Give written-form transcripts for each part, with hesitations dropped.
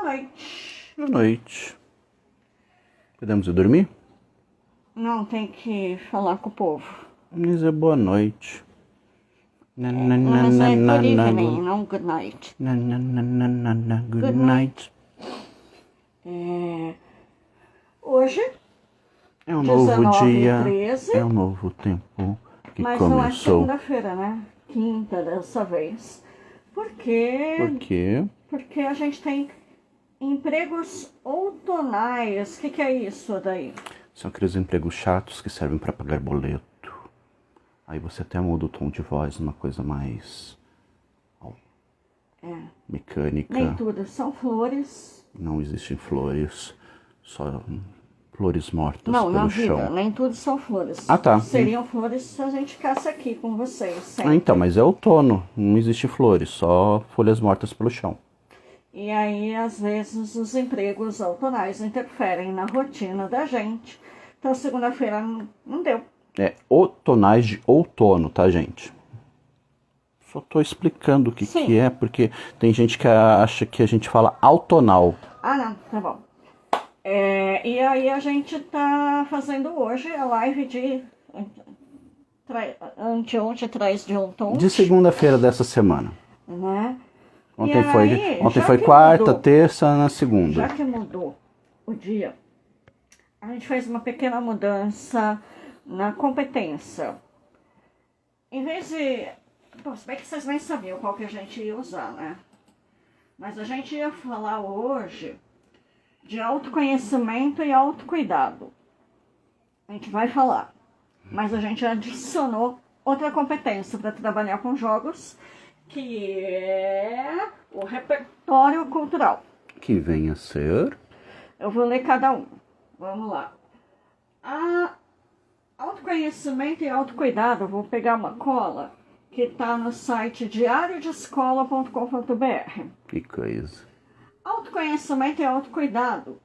noite. Boa noite. Podemos ir dormir? Não, tem que falar com o povo. Dizer boa noite. Mas é good evening, não good night. Good night. Hoje, É um novo 19h13. dia. É um novo tempo que mas não é começou. segunda-feira, né? Quinta dessa vez. Por quê? Por quê? Porque a gente tem empregos outonais. O que é isso daí? São aqueles empregos chatos que servem para pagar boleto. Aí você até muda o tom de voz, uma coisa mais mecânica. Nem tudo são flores. Não existem flores, só flores mortas Não, pelo na chão. vida, nem tudo são flores. Ah, tá. Seriam flores se a gente ficasse aqui com vocês. Sempre. Ah, então, mas é outono, não existe flores, só folhas mortas pelo chão. E aí, às vezes, os empregos outonais interferem na rotina da gente. Então, segunda-feira não deu. É outonais de outono, tá, gente? Só tô explicando o que Sim. é, porque tem gente que acha que a gente fala autonal. Ah, não, tá bom. E aí, a gente tá fazendo hoje a live de anteontem, atrás de ontem. De segunda-feira dessa semana. Né? Ontem E foi, aí, ontem já foi que quarta, mudou- terça, na segunda. Já que mudou o dia, a gente fez uma pequena mudança na competência. Em vez de... Bom, se bem que vocês nem sabiam qual que a gente ia usar, né? Mas a gente ia falar hoje de autoconhecimento e autocuidado. A gente vai falar. Mas a gente adicionou outra competência para trabalhar com jogos, que é o repertório cultural. Que venha a ser... Eu vou ler cada um. Vamos lá. Autoconhecimento e autocuidado, eu vou pegar uma cola que está no site diariodescola.com.br. Que coisa. Autoconhecimento e autocuidado,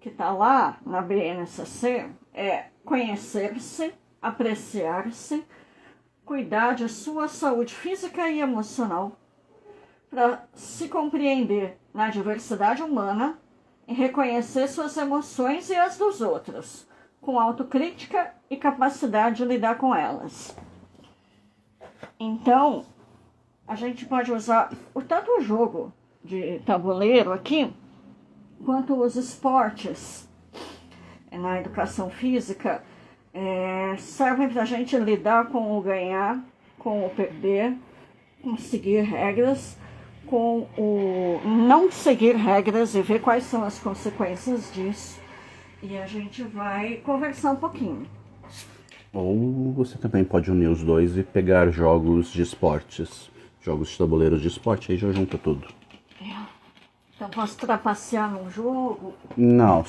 que está lá na BNCC, é conhecer-se, apreciar-se, cuidar de sua saúde física e emocional, para se compreender na diversidade humana e reconhecer suas emoções e as dos outros, com autocrítica e capacidade de lidar com elas. Então, a gente pode usar tanto o jogo de tabuleiro aqui, quanto os esportes na educação física, servem para a gente lidar com o ganhar, com o perder, com seguir regras, com o não seguir regras e ver quais são as consequências disso. E a gente vai conversar um pouquinho. Ou você também pode unir os dois e pegar jogos de esportes. Jogos de tabuleiros de esporte, aí já junta tudo. Então posso trapacear num jogo? Não,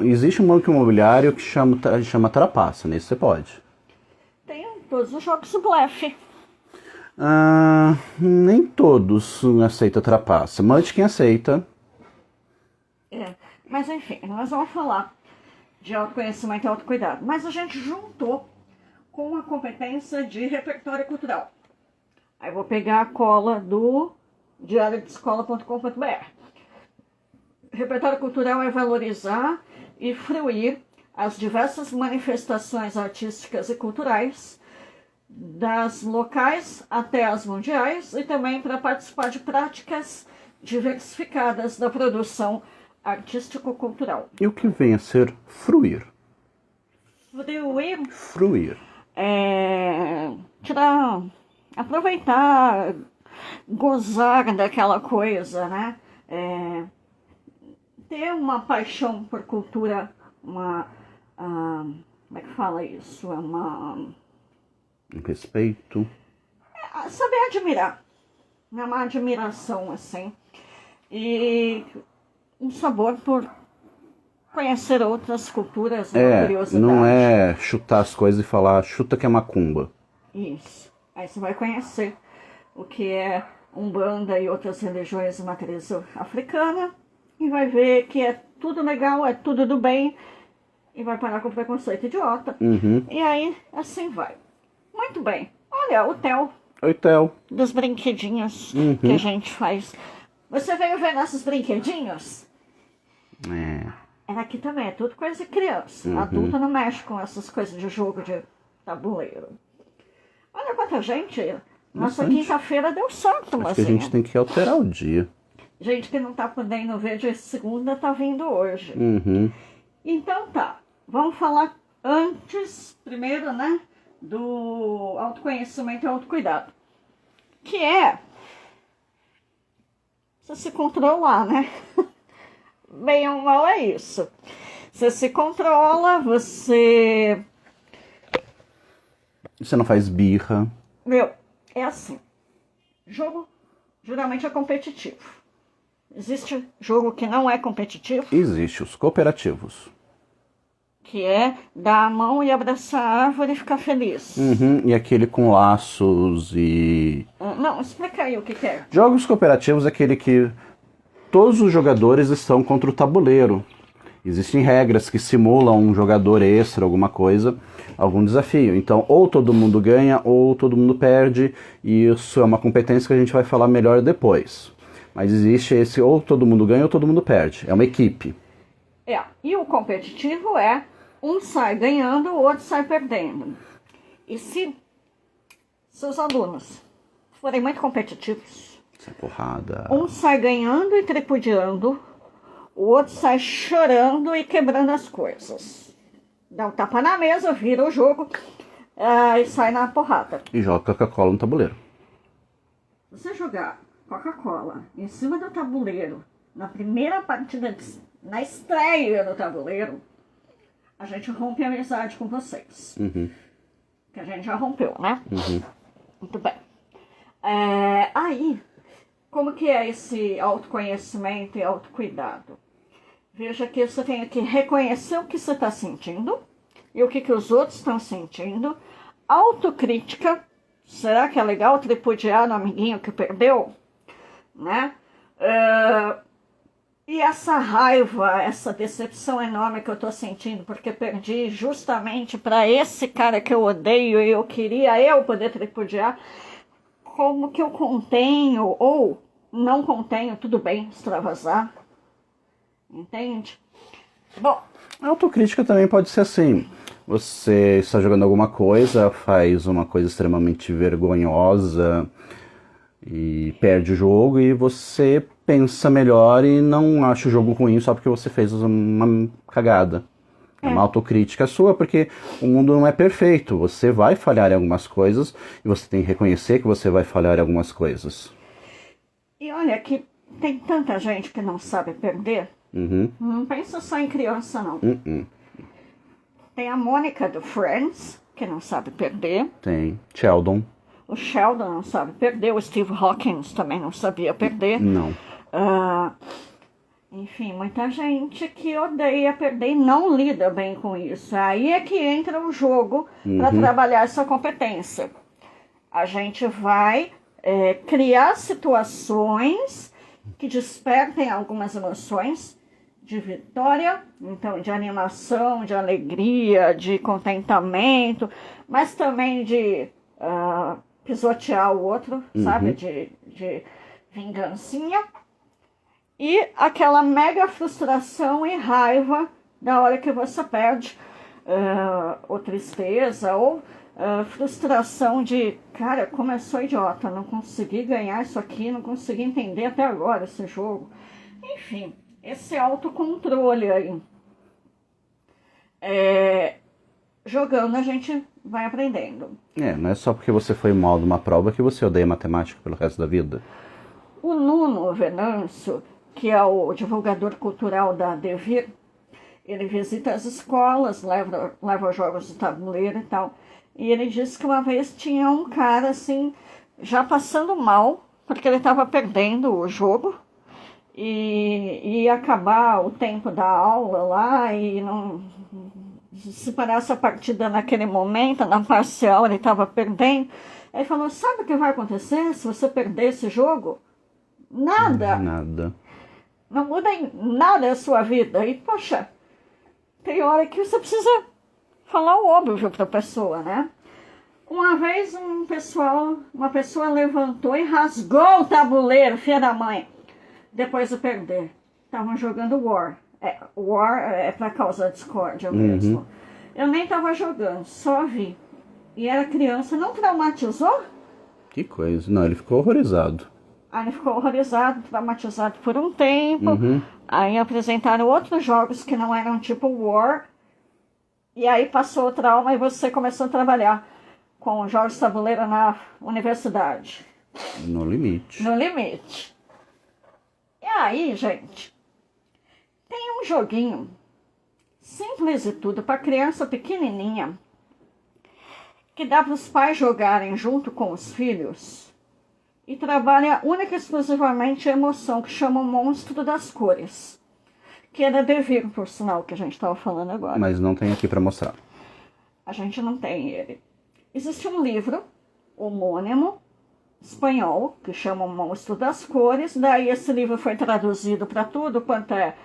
existe um banco imobiliário que chama trapaça, nesse você pode. Tem todos os jogos do blefe. Nem todos aceitam trapaça, mas quem aceita. Mas enfim, nós vamos falar de autoconhecimento e autocuidado. Mas a gente juntou com a competência de repertório cultural. Aí eu vou pegar a cola do diariodescola.com.br. Repertório cultural é valorizar e fruir as diversas manifestações artísticas e culturais, das locais até as mundiais, e também para participar de práticas diversificadas da produção artístico-cultural. E o que vem a ser fruir? Fruir. Aproveitar, gozar daquela coisa, né? Ter uma paixão por cultura, como é que fala isso? Um respeito. Saber admirar. Uma admiração, assim. E um sabor por conhecer outras culturas, uma curiosidade. Não é chutar as coisas e falar, chuta que é macumba. Isso. Aí você vai conhecer o que é Umbanda e outras religiões de matriz africana e vai ver que é tudo legal, é tudo do bem e vai parar com preconceito idiota. E aí, assim vai. Muito bem. Olha, o Theo. Oi, Theo. Dos brinquedinhos que a gente faz. Você veio ver nossos brinquedinhos? É. Aqui também é tudo coisa de criança. Adulto não mexe com essas coisas de jogo de tabuleiro. Olha quanta gente. Nossa Bastante. quinta-feira deu certo, Acho que a gente tem que alterar o dia. Gente que não tá podendo ver de segunda tá vindo hoje. Uhum. Então tá, vamos falar antes, primeiro, né, do autoconhecimento e autocuidado. Que é você se controlar, né? Bem ou mal é isso. Você se controla, você... Você não faz birra. Meu, é assim. Jogo geralmente é competitivo. Existe jogo que não é competitivo, Existe os cooperativos. que é dar a mão e abraçar a árvore e ficar feliz. Uhum. E aquele com laços e... Não, explica aí o que é. Jogos cooperativos é aquele que todos os jogadores estão contra o tabuleiro. Existem regras que simulam um jogador extra, alguma coisa, algum desafio. Então, ou todo mundo ganha, ou todo mundo perde. E isso é uma competência que a gente vai falar melhor depois. Mas existe esse ou todo mundo ganha ou todo mundo perde. É uma equipe. E o competitivo é um sai ganhando, o outro sai perdendo. E se seus alunos forem muito competitivos, Essa porrada. um sai ganhando e tripudiando, o outro sai chorando e quebrando as coisas. Dá um tapa na mesa, vira o jogo e sai na porrada. E joga Coca-Cola no tabuleiro. Você jogar Coca-Cola em cima do tabuleiro, na primeira partida, na estreia do tabuleiro, a gente rompe a amizade com vocês. Uhum. Que a gente já rompeu, né? Uhum. Muito bem. Aí, como que é esse autoconhecimento e autocuidado? Veja que você tem que reconhecer o que você está sentindo e o que os outros estão sentindo. Autocrítica. Será que é legal tripudiar no amiguinho que perdeu? Né? E essa raiva, essa decepção enorme que eu tô sentindo porque perdi justamente para esse cara que eu odeio e eu queria poder tripudiar, como que eu contenho ou não contenho, tudo bem, extravasar, entende? Bom, A autocrítica também pode ser assim. Você está jogando alguma coisa, faz uma coisa extremamente vergonhosa e perde o jogo e você pensa melhor e não acha o jogo ruim só porque você fez uma cagada. É uma autocrítica sua, porque o mundo não é perfeito. Você vai falhar em algumas coisas e você tem que reconhecer que você vai falhar em algumas coisas. e olha que tem tanta gente que não sabe perder. Uhum. Não pensa só em criança, não. Uhum. Tem a Mônica do Friends, que não sabe perder. Tem Sheldon. O Sheldon não sabe perder. O Steve Hawkins também não sabia perder. Não. Enfim, muita gente que odeia perder e não lida bem com isso. Aí é que entra o jogo para trabalhar essa competência. A gente vai criar situações que despertem algumas emoções de vitória, então de animação, de alegria, de contentamento, mas também de pisotear o outro, sabe? De vingancinha. E aquela mega frustração e raiva da hora que você perde, ou tristeza, ou frustração de, cara, como eu sou idiota, não consegui ganhar isso aqui, não consegui entender até agora esse jogo. Enfim, esse autocontrole aí. Jogando a gente vai aprendendo. Não é só porque você foi mal numa prova que você odeia matemática pelo resto da vida. O Nuno Venâncio, que é o divulgador cultural da Devir, ele visita as escolas, leva jogos de tabuleiro e tal. E ele disse que uma vez tinha um cara assim, já passando mal, porque ele estava perdendo o jogo. E ia acabar o tempo da aula lá e não... Se parasse a partida naquele momento, na parcial, ele estava perdendo. Aí falou, sabe o que vai acontecer se você perder esse jogo? Nada. Nada. Não muda em nada a sua vida. E, poxa, tem hora que você precisa falar o óbvio para a pessoa, né? Uma vez uma pessoa levantou e rasgou o tabuleiro, filha da mãe. depois de perder. Estavam jogando War. War é pra causar discórdia mesmo. Eu nem tava jogando, só vi. E era criança, não traumatizou? Que coisa. Não, ele ficou horrorizado. Aí ele ficou horrorizado, traumatizado por um tempo. Aí apresentaram outros jogos que não eram tipo War. E aí passou o trauma e você começou a trabalhar com jogos de tabuleiro na universidade. No limite. No limite. E aí, gente, tem um joguinho simples e tudo, para criança pequenininha, que dá para os pais jogarem junto com os filhos e trabalha única e exclusivamente a emoção, que chama o Monstro das Cores. Que era Devir, por sinal, que a gente estava falando agora. Mas não tem aqui para mostrar. A gente não tem ele. Existe um livro homônimo, espanhol, que chama O Monstro das Cores. Daí esse livro foi traduzido para tudo quanto é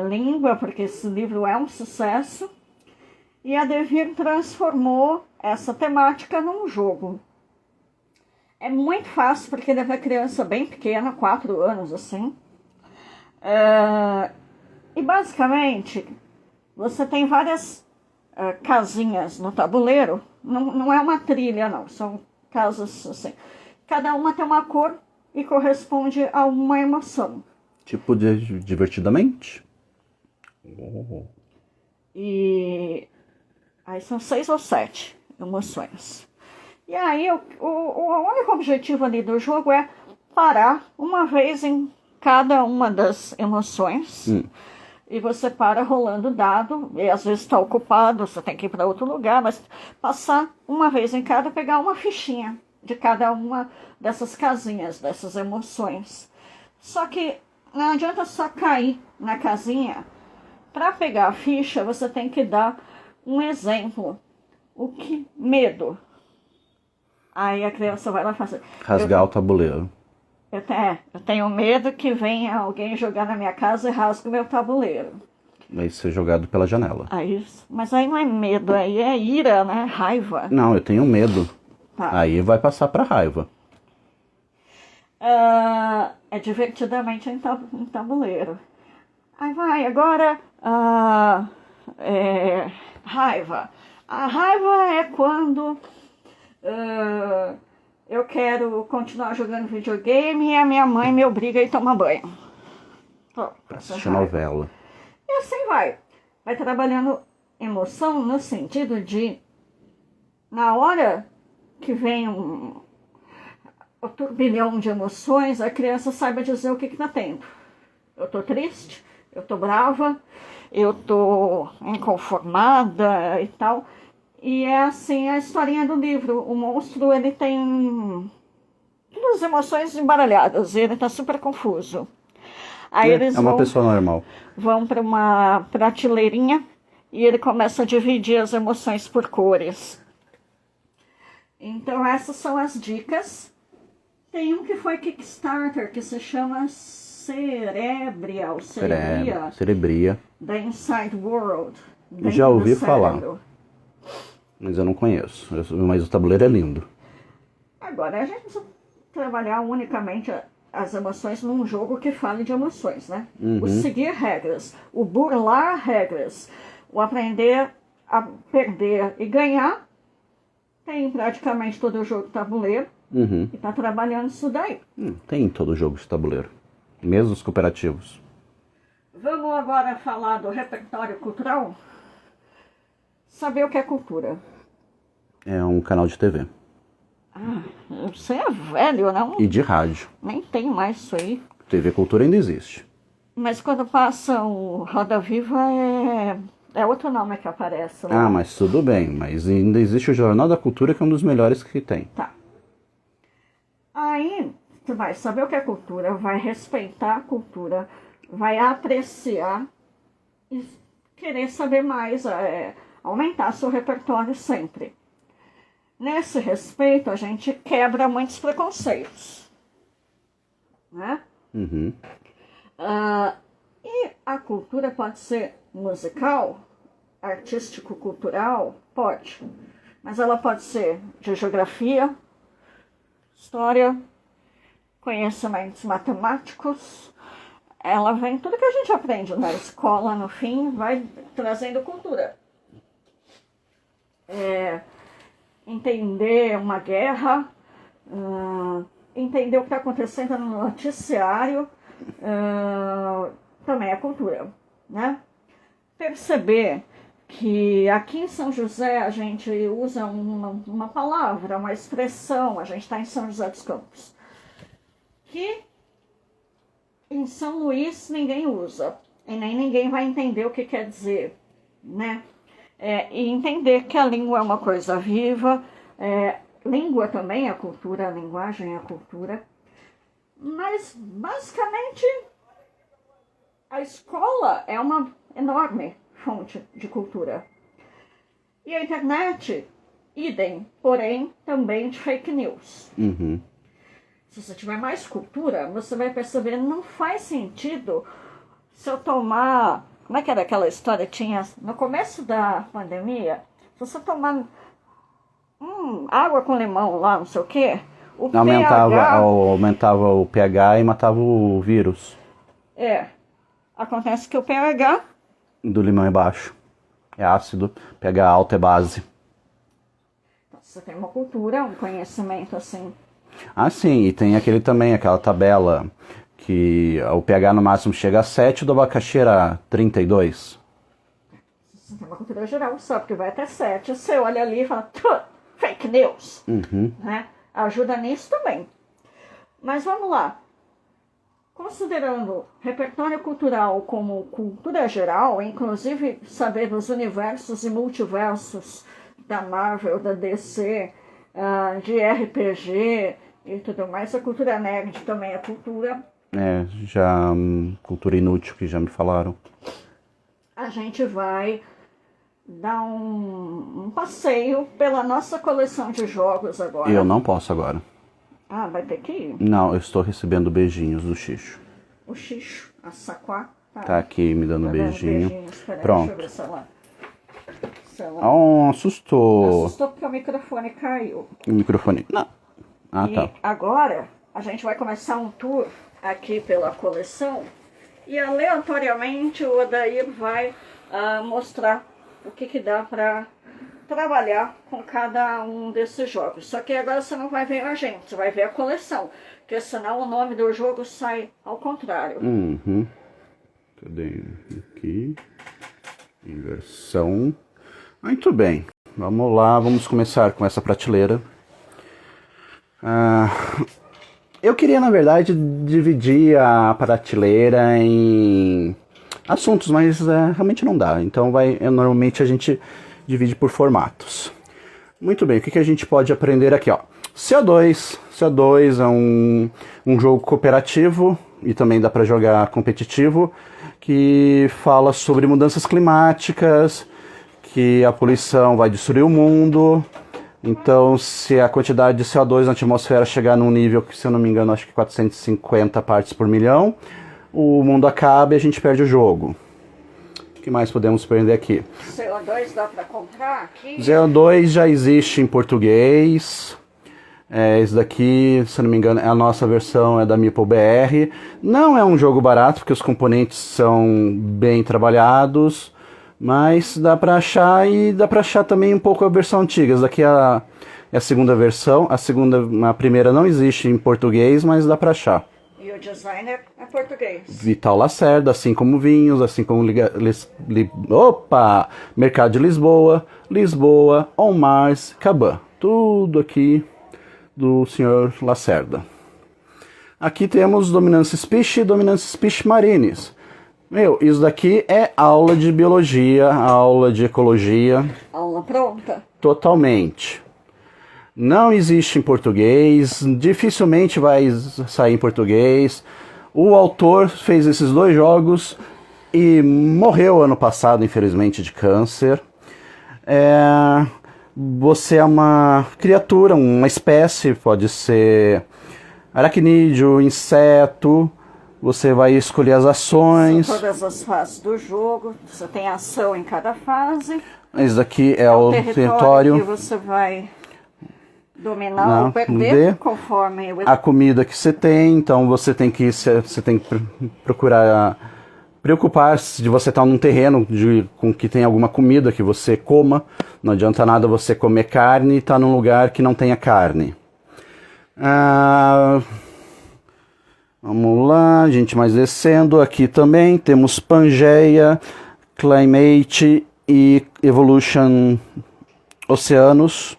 língua, porque esse livro é um sucesso. E a Devir transformou essa temática num jogo. É muito fácil, porque ele é para criança bem pequena, 4 anos assim. E basicamente, você tem várias casinhas no tabuleiro. Não é uma trilha, não. São casas assim. Cada uma tem uma cor e corresponde a uma emoção. Tipo de divertidamente? E aí são 6 ou 7 emoções. E aí o único objetivo ali do jogo é parar uma vez em cada uma das emoções. E você para rolando dado, e às vezes está ocupado, você tem que ir para outro lugar, mas passar uma vez em cada, pegar uma fichinha de cada uma dessas casinhas, dessas emoções. Só que não adianta só cair na casinha. Para pegar a ficha, você tem que dar um exemplo. Medo. Aí a criança vai lá fazer. Rasgar o tabuleiro. Eu tenho medo que venha alguém jogar na minha casa e rasgue o meu tabuleiro. Vai ser jogado pela janela. Mas aí não é medo, aí é ira, né? Raiva. Não, eu tenho medo. Tá. Aí vai passar pra raiva. É divertidamente em tabuleiro. Aí vai, agora... raiva. A raiva é quando... eu quero continuar jogando videogame e a minha mãe me obriga a ir tomar banho. Pra assistir novela. E assim vai. Vai trabalhando emoção no sentido de, na hora que vem o turbilhão de emoções, a criança saiba dizer o que está tendo. Eu tô triste, eu tô brava, eu tô inconformada e tal. E é assim a historinha do livro. O monstro, ele tem todas as emoções embaralhadas, ele tá super confuso. Aí eles uma pessoa normal. Vão para uma prateleirinha e ele começa a dividir as emoções por cores. Então essas são as dicas. Tem um que foi Kickstarter, que se chama Cerebria, Cerebria. da Inside World. Já ouvi falar. Mas eu não conheço. Mas o tabuleiro é lindo. Agora, a gente precisa trabalhar unicamente as emoções num jogo que fale de emoções, né? O seguir regras, o burlar regras, o aprender a perder e ganhar, tem praticamente todo o jogo de tabuleiro. E tá trabalhando isso daí. Tem todo jogo de tabuleiro. Mesmo os cooperativos. Vamos agora falar do repertório cultural? Saber o que é cultura. É um canal de TV. Você é velho, não? E de rádio. Nem tem mais isso aí. TV Cultura ainda existe. Mas quando passa o Roda Viva é outro nome que aparece lá. Mas tudo bem. Mas ainda existe o Jornal da Cultura, que é um dos melhores que tem. Tá. Aí, você vai saber o que é cultura, vai respeitar a cultura, vai apreciar e querer saber mais, aumentar seu repertório sempre. Nesse respeito, a gente quebra muitos preconceitos, né? E a cultura pode ser musical, artístico-cultural, pode. Mas ela pode ser de geografia, história, conhecimentos matemáticos, ela vem, tudo que a gente aprende na escola, no fim, vai trazendo cultura. Entender uma guerra, entender o que está acontecendo no noticiário, também é cultura, né? Perceber que aqui em São José a gente usa uma palavra, uma expressão, a gente está em São José dos Campos, que em São Luís ninguém usa, e nem ninguém vai entender o que quer dizer, né? E entender que a língua é uma coisa viva, língua também é cultura, a linguagem é cultura, mas basicamente a escola é uma enorme fonte de cultura. E a internet, idem, porém também de fake news. Uhum. Se você tiver mais cultura, você vai perceber que não faz sentido se eu tomar... Como é que era aquela história que tinha no começo da pandemia? Se você tomar água com limão lá, não sei o quê, aumentava o pH e matava o vírus. Acontece que o pH... do limão é baixo. É ácido, pH alto é base. Então, você tem uma cultura, um conhecimento assim... Ah, sim, e tem aquela tabela que o pH no máximo chega a 7, do abacaxi era 32. Você tem uma cultura geral, sabe que vai até 7. Você olha ali e fala, fake news. Uhum. Né? Ajuda nisso também. Mas vamos lá. Considerando repertório cultural como cultura geral, inclusive saber dos universos e multiversos da Marvel, da DC, de RPG e tudo mais, a cultura nerd também é cultura. Cultura inútil que já me falaram. A gente vai dar um passeio pela nossa coleção de jogos agora. Eu não posso agora. Vai ter que ir? Não, eu estou recebendo beijinhos do Xixo. O Xixo, a Saquá. Tá aqui me dando beijinho. Pronto. Deixa eu ver se ela... assustou. Assustou porque o microfone caiu. O microfone... Não. Tá. Agora a gente vai começar um tour aqui pela coleção e aleatoriamente o Odair vai mostrar o que dá para trabalhar com cada um desses jogos. Só que agora você não vai ver a gente, você vai ver a coleção, porque senão o nome do jogo sai ao contrário. Uhum. Cadê? Aqui. Inversão. Muito bem. Vamos lá, vamos começar com essa prateleira. Eu queria, na verdade, dividir a prateleira em assuntos, mas realmente não dá. Então normalmente a gente divide por formatos. Muito bem, o que a gente pode aprender aqui? CO2. CO2 é um jogo cooperativo e também dá para jogar competitivo, que fala sobre mudanças climáticas, que a poluição vai destruir o mundo. Então, se a quantidade de CO2 na atmosfera chegar num nível que, se eu não me engano, acho que 450 partes por milhão, o mundo acaba e a gente perde o jogo. O que mais podemos aprender aqui? CO2 dá para comprar aqui? CO2 já existe em português. Esse daqui, se eu não me engano, a nossa versão é da Meeple BR. Não é um jogo barato, porque os componentes são bem trabalhados. Mas dá pra achar, e dá pra achar também um pouco a versão antiga. Essa daqui é a segunda versão. A primeira não existe em português, mas dá pra achar. E o designer é português. Vital Lacerda, assim como Vinhos, assim como Mercado de Lisboa, Lisboa, On Mars, Caban. Tudo aqui do Sr. Lacerda. Aqui temos Dominância Species e Dominância Species Marines. Isso daqui é aula de biologia, aula de ecologia. Aula pronta. Totalmente. Não existe em português, dificilmente vai sair em português. O autor fez esses 2 jogos e morreu ano passado, infelizmente, de câncer. Você é uma criatura, uma espécie, pode ser aracnídeo, inseto. Você vai escolher as ações. São todas as fases do jogo. Você tem ação em cada fase. Esse daqui é o território que você vai dominar ou perder, conforme a comida que você tem. Então você tem que procurar preocupar-se de você estar num terreno com que tem alguma comida que você coma. Não adianta nada você comer carne e estar num lugar que não tenha carne. Vamos lá, a gente mais descendo. Aqui também temos Pangaea, Climate e Evolution Oceanos,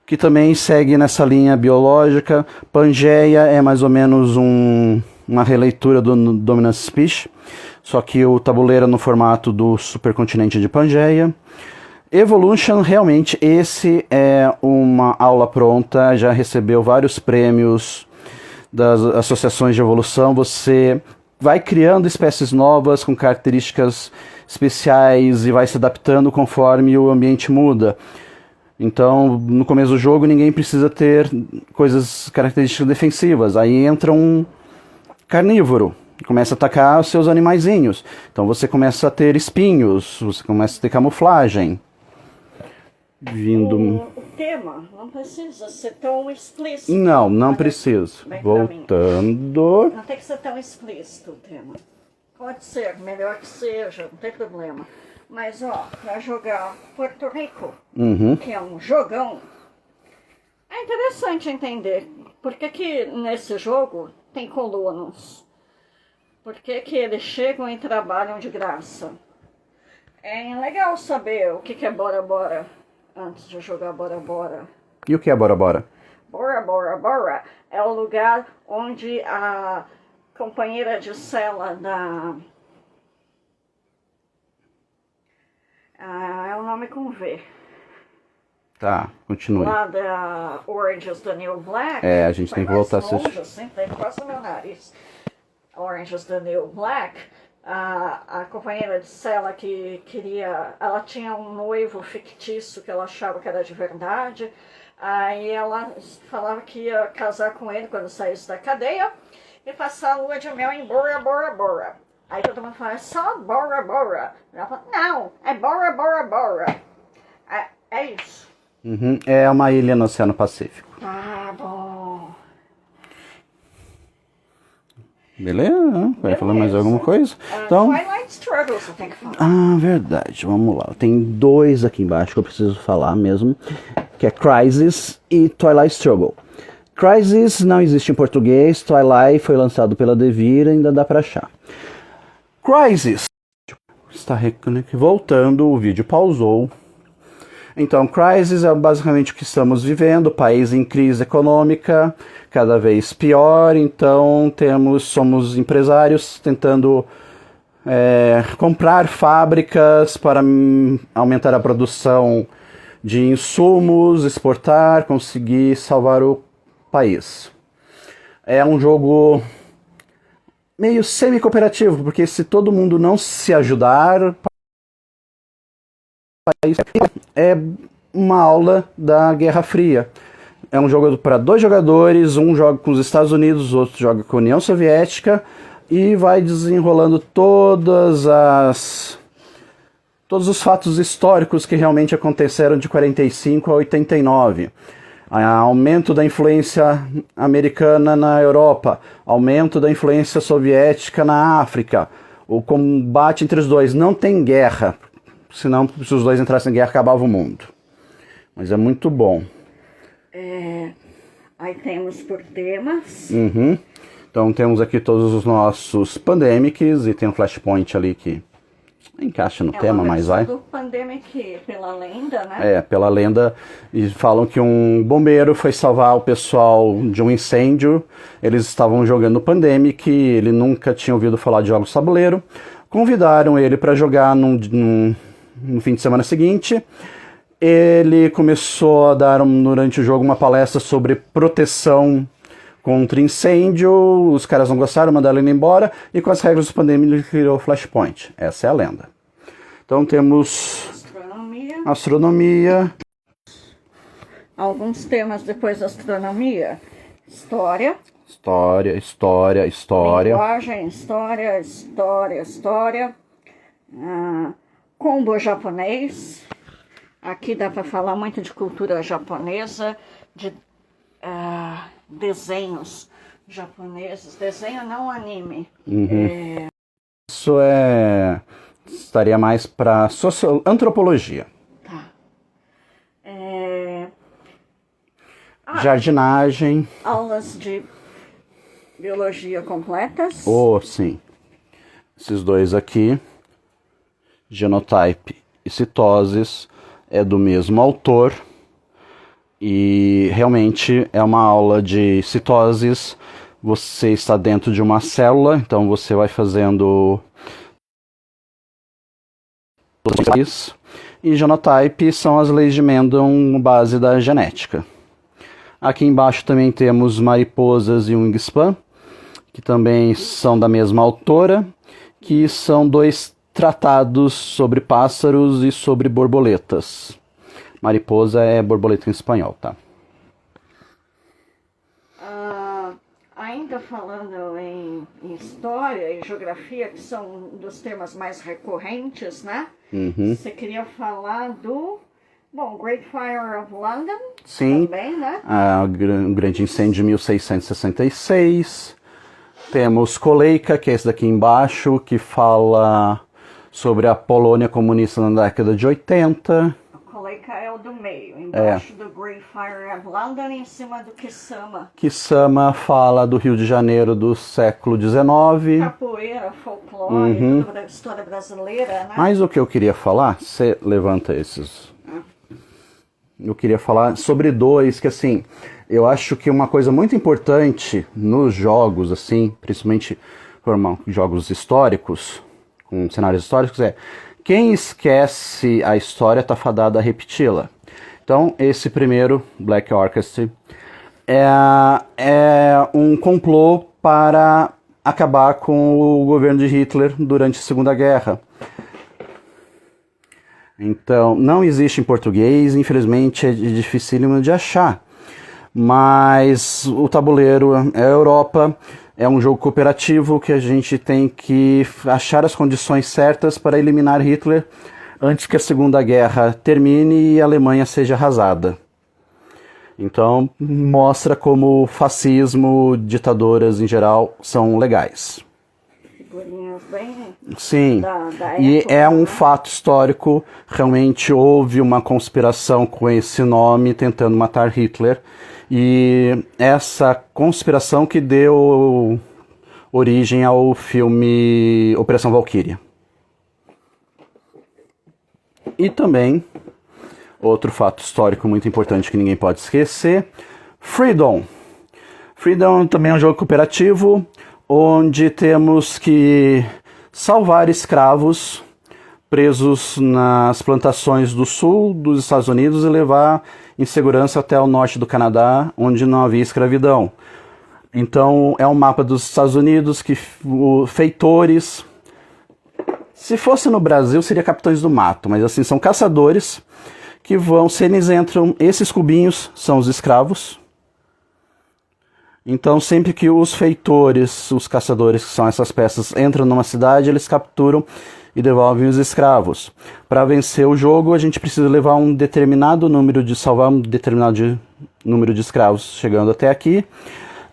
que também segue nessa linha biológica. Pangaea é mais ou menos uma releitura do Dominance Speech, só que o tabuleiro é no formato do supercontinente de Pangaea. Evolution, realmente, esse é uma aula pronta, já recebeu vários prêmios das associações de evolução. Você vai criando espécies novas com características especiais e vai se adaptando conforme o ambiente muda. Então, no começo do jogo, ninguém precisa ter características defensivas. Aí entra um carnívoro, começa a atacar os seus animaizinhos. Então você começa a ter espinhos, você começa a ter camuflagem. O tema não precisa ser tão explícito. Não precisa. Voltando. Não tem que ser tão explícito o tema. Pode ser, melhor que seja, não tem problema. Mas, para jogar Porto Rico, que é um jogão, é interessante entender por que nesse jogo tem colonos. Por que eles chegam e trabalham de graça. É legal saber o que é Bora Bora antes de jogar Bora Bora. E o que é Bora Bora? Bora Bora Bora é o lugar onde a companheira de cela da... é o nome com V. Tá, continue. Lá da Orange is the New Black. A gente tem que voltar a assistir. Assim, tem quase no meu nariz. Orange is the New Black. A companheira de cela que queria... Ela tinha um noivo fictício que ela achava que era de verdade. Aí ela falava que ia casar com ele quando saísse da cadeia e passar a lua de mel em Bora Bora Bora. Aí todo mundo fala, é só Bora Bora. Ela fala, não, é Bora Bora Bora. É isso. É uma ilha no Oceano Pacífico. Bom. Beleza? Vai falar mais alguma coisa? Então, Twilight Struggle você tem que falar. Verdade. Vamos lá. Tem dois aqui embaixo que eu preciso falar mesmo, que é Crysis e Twilight Struggle. Crysis não existe em português, Twilight foi lançado pela Devir, ainda dá pra achar. Crysis. Está voltando, o vídeo pausou. Então, Crysis é basicamente o que estamos vivendo, país em crise econômica, cada vez pior. Então, somos empresários tentando comprar fábricas para aumentar a produção de insumos, exportar, conseguir salvar o país. É um jogo meio semi-cooperativo, porque se todo mundo não se ajudar, é uma aula da Guerra Fria. É um jogo para 2 jogadores, um joga com os Estados Unidos, o outro joga com a União Soviética, e vai desenrolando todos os fatos históricos que realmente aconteceram de 45 a 89. Aumento da influência americana na Europa, aumento da influência soviética na África, o combate entre os dois. Não tem guerra, senão se os dois entrassem em guerra acabava o mundo. Mas é muito bom. Aí temos por temas. Então temos aqui todos os nossos pandemics e tem um flashpoint ali que encaixa no tema, mas vai. Do Pandemic pela lenda, né? Pela lenda. E falam que um bombeiro foi salvar o pessoal de um incêndio. Eles estavam jogando Pandemic, ele nunca tinha ouvido falar de jogos de tabuleiro. Convidaram ele para jogar no fim de semana seguinte. Ele começou a dar durante o jogo uma palestra sobre proteção contra incêndio. Os caras não gostaram, mandaram ele embora. E com as regras do Pandemic ele criou o Flashpoint. Essa é a lenda. Então temos astronomia. Alguns temas depois da astronomia. História. Linguagem, história. Combo japonês. Aqui dá para falar muito de cultura japonesa, de desenhos japoneses, desenho não anime. Isso estaria mais para antropologia. Tá. Jardinagem. Aulas de biologia completas. Oh, sim. Esses dois aqui, Genotype e Citoses, é do mesmo autor. E realmente é uma aula de citoses. Você está dentro de uma célula, então você vai fazendo e genotype são as leis de Mendel base da genética. Aqui embaixo também temos mariposas e wingspan, que também são da mesma autora, que são dois tratados sobre pássaros e sobre borboletas. Mariposa é borboleta em espanhol, tá? Ainda falando em história e geografia, que são dos temas mais recorrentes, né? Você queria falar do Great Fire of London? Sim. Também, né? O grande incêndio de 1666. Temos Koleika, que é esse daqui embaixo, que fala sobre a Polônia comunista na década de 80. Koleika é o do meio, embaixo do Great Fire of London, em cima do Kisama. Kisama fala do Rio de Janeiro do século XIX. Capoeira, folclore, toda a história brasileira, né? Mas o que eu queria falar, você levanta esses. Eu queria falar sobre dois, que assim, eu acho que uma coisa muito importante nos jogos, assim, principalmente jogos históricos, com cenários históricos, é quem esquece a história tá fadado a repeti-la. Então, esse primeiro, Black Orchestra, é um complô para acabar com o governo de Hitler durante a Segunda Guerra. Então, não existe em português, infelizmente é dificílimo de achar. Mas o tabuleiro é a Europa, é um jogo cooperativo que a gente tem que achar as condições certas para eliminar Hitler antes que a Segunda Guerra termine e a Alemanha seja arrasada. Então, mostra como fascismo, ditaduras em geral, são legais. Figurinhas bem... Sim, da e época, é um né? fato histórico, realmente houve uma conspiração com esse nome tentando matar Hitler, e essa conspiração que deu origem ao filme Operação Valkyria. E também, outro fato histórico muito importante que ninguém pode esquecer, Freedom. Freedom também é um jogo cooperativo, onde temos que salvar escravos presos nas plantações do sul dos Estados Unidos e levar em segurança até o norte do Canadá, onde não havia escravidão. Então é um mapa dos Estados Unidos que feitores, se fosse no Brasil seria Capitães do Mato, mas assim são caçadores que vão, se eles entram, esses cubinhos são os escravos. Então, sempre que os feitores, os caçadores, que são essas peças, entram numa cidade, eles capturam e devolvem os escravos. Para vencer o jogo, a gente precisa levar um determinado número salvar um determinado número de escravos chegando até aqui,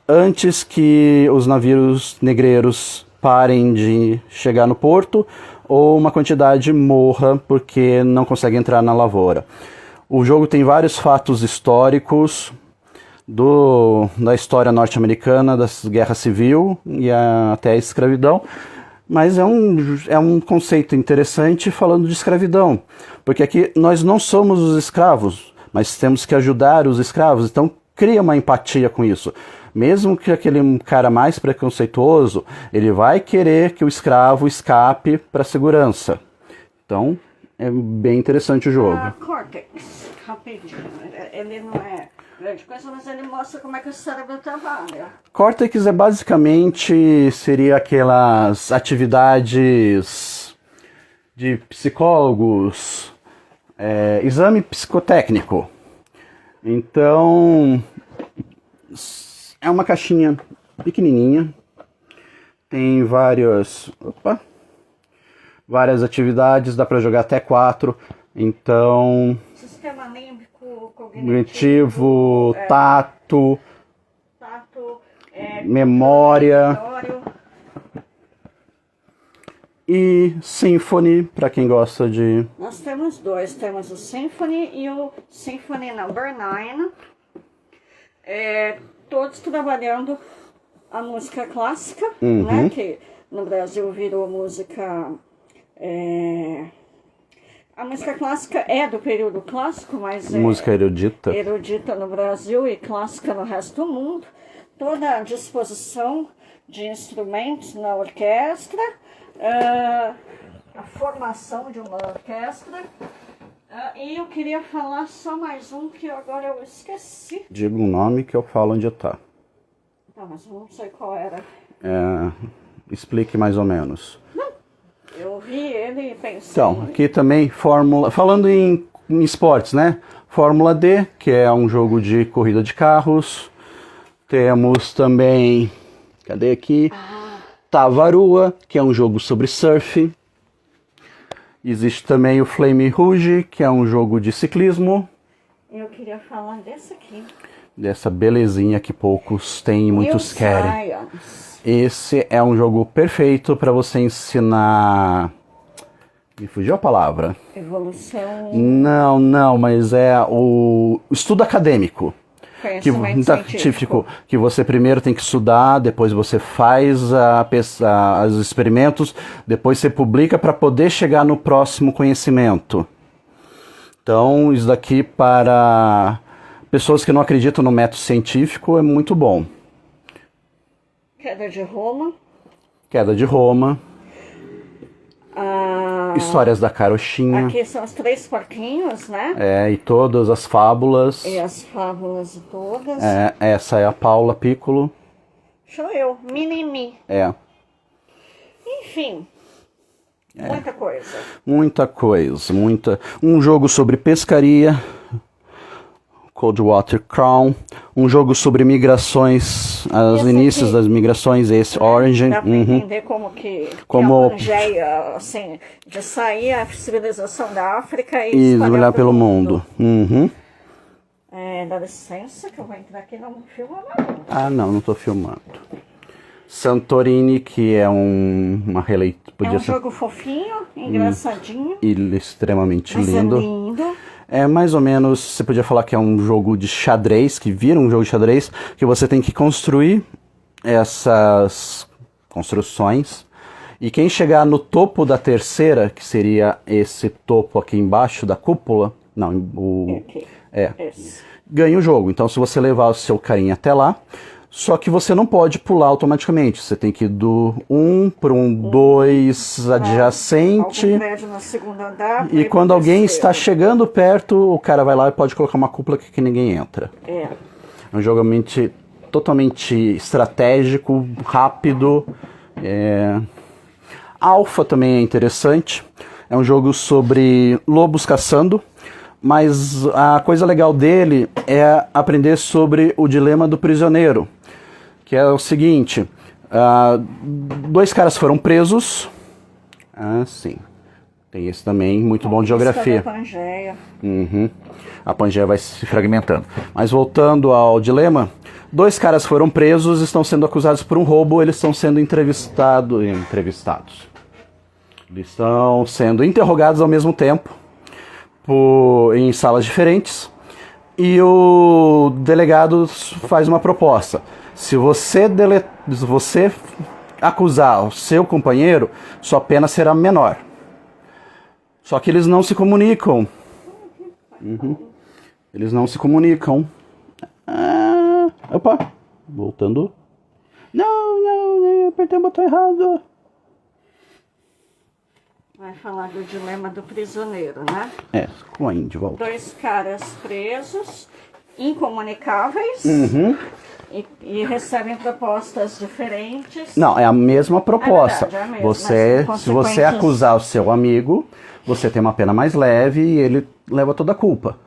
antes que os navios negreiros parem de chegar no porto, ou uma quantidade morra porque não consegue entrar na lavoura. O jogo tem vários fatos históricos da história norte-americana, da guerra civil e até a escravidão, mas é um conceito interessante falando de escravidão, porque aqui nós não somos os escravos, mas temos que ajudar os escravos, então cria uma empatia com isso. Mesmo que aquele cara mais preconceituoso, ele vai querer que o escravo escape para a segurança. Então, é bem interessante o jogo. Cortex, rapidinho, ele não é grande coisa, mas ele mostra como é que o cérebro trabalha. Cortex é basicamente, seria aquelas atividades de psicólogos, exame psicotécnico. Então, é uma caixinha pequenininha, tem várias atividades, dá para jogar até 4, então... Sistema límbico cognitivo, tato, memória. E Symphony, para quem gosta de... Nós temos dois, temos o Symphony e o Symphony Number 9, todos trabalhando a música clássica, né, que no Brasil virou música... A música clássica é do período clássico, mas música erudita. Erudita no Brasil e clássica no resto do mundo. Toda a disposição de instrumentos na orquestra, a formação de uma orquestra. E eu queria falar só mais um que agora eu esqueci. Diga um nome que eu falo onde está. Tá, mas eu não sei qual era. Explique mais ou menos. Eu vi ele e pensei... Então, aqui também Fórmula... Falando em esportes, né? Fórmula D, que é um jogo de corrida de carros. Temos também... Cadê aqui? Tavarua, que é um jogo sobre surf. Existe também o Flame Rouge, que é um jogo de ciclismo. Eu queria falar desse aqui. Dessa belezinha que poucos têm e muitos querem. Esse é um jogo perfeito para você ensinar... Me fugiu a palavra. Evolução... Não, mas é o estudo acadêmico. Conhecimento científico. Que você primeiro tem que estudar, depois você faz os experimentos, depois você publica para poder chegar no próximo conhecimento. Então, isso daqui para pessoas que não acreditam no método científico é muito bom. Queda de Roma. Queda de Roma. Histórias da Carochinha. Aqui são os 3 porquinhos, né? E todas as fábulas. E as fábulas todas. Essa é a Paula Piccolo. Sou eu, Mini-Mi. Enfim, muita coisa. Muita coisa, Um jogo sobre pescaria. Coldwater Crown, um jogo sobre migrações, os inícios das migrações, esse Origin. Dá pra entender como que a Pangeia, assim, de sair a civilização da África e espalhar pelo mundo. Dá licença que eu vou entrar aqui no filme. Não estou filmando. Santorini, que é uma releitura. Jogo fofinho, engraçadinho. E extremamente lindo. É lindo. É mais ou menos, você podia falar que é um jogo de xadrez, que vira um jogo de xadrez, que você tem que construir essas construções. E quem chegar no topo da terceira, que seria esse topo aqui embaixo da cúpula, ganha o jogo. Então se você levar o seu carinha até lá, só que você não pode pular automaticamente. Você tem que ir do 1 para um 2 adjacente. Algum prédio no segundo andar. E quando alguém está chegando perto, o cara vai lá e pode colocar uma cúpula que ninguém entra. É um jogo totalmente estratégico, rápido. Alpha também é interessante. É um jogo sobre lobos caçando. Mas a coisa legal dele é aprender sobre o dilema do prisioneiro. Que é o seguinte, 2 caras foram presos. Sim. Tem esse também, muito bom de geografia. Pangeia. A Pangeia vai se fragmentando. Mas voltando ao dilema, 2 caras foram presos, estão sendo acusados por um roubo, eles estão sendo entrevistados. Eles estão sendo interrogados ao mesmo tempo, em salas diferentes, e o delegado faz uma proposta. Se você acusar o seu companheiro, sua pena será menor. Só que eles não se comunicam. Eles não se comunicam. Opa, voltando. Não, eu apertei o botão errado. Vai falar do dilema do prisioneiro, né? Coin de volta. 2 caras presos, incomunicáveis, e recebem propostas diferentes. Não, é a mesma proposta. É a mesma, Se você acusar o seu amigo, você tem uma pena mais leve e ele leva toda a culpa.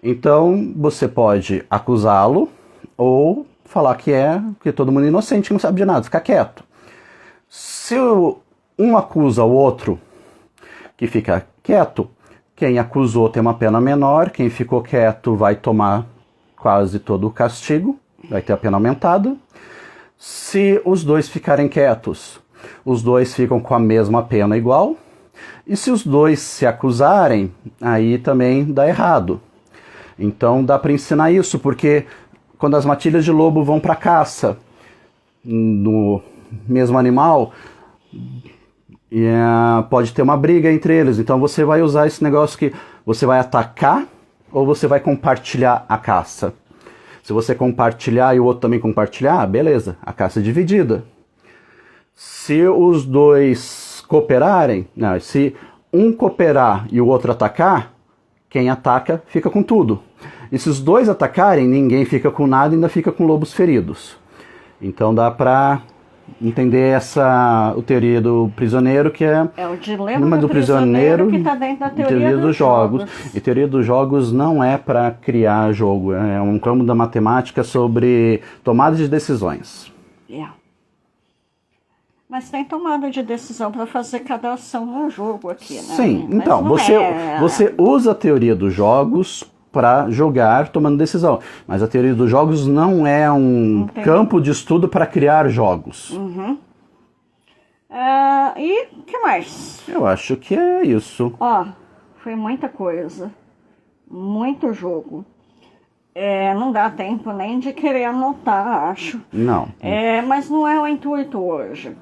Então, você pode acusá-lo ou falar que todo mundo é inocente, não sabe de nada, ficar quieto. Se um acusa o outro, que fica quieto, Quem acusou tem uma pena menor, quem ficou quieto vai tomar quase todo o castigo, vai ter a pena aumentada. Se os dois ficarem quietos, os dois ficam com a mesma pena igual. E se os dois se acusarem, aí também dá errado. Então dá para ensinar isso, porque quando as matilhas de lobo vão para caça no mesmo animal, pode ter uma briga entre eles. Então você vai usar esse negócio que você vai atacar ou você vai compartilhar a caça. Se você compartilhar e o outro também compartilhar, beleza, a caça é dividida. Se os dois cooperarem, não, se um cooperar e o outro atacar, quem ataca fica com tudo. E se os dois atacarem, ninguém fica com nada e ainda fica com lobos feridos. Então dá pra entender a teoria do prisioneiro, que é o dilema do prisioneiro que está dentro da teoria dos jogos. E teoria dos jogos não é para criar jogo, é um campo da matemática sobre tomada de decisões. Yeah. Mas tem tomada de decisão para fazer cada ação no jogo aqui, né? Sim, então, você usa a teoria dos jogos para jogar tomando decisão. Mas a teoria dos jogos não é um campo de estudo para criar jogos. Uhum. E o que mais? Eu acho que é isso. Foi muita coisa. Muito jogo. Não dá tempo nem de querer anotar, acho. Não. Mas não é o intuito hoje.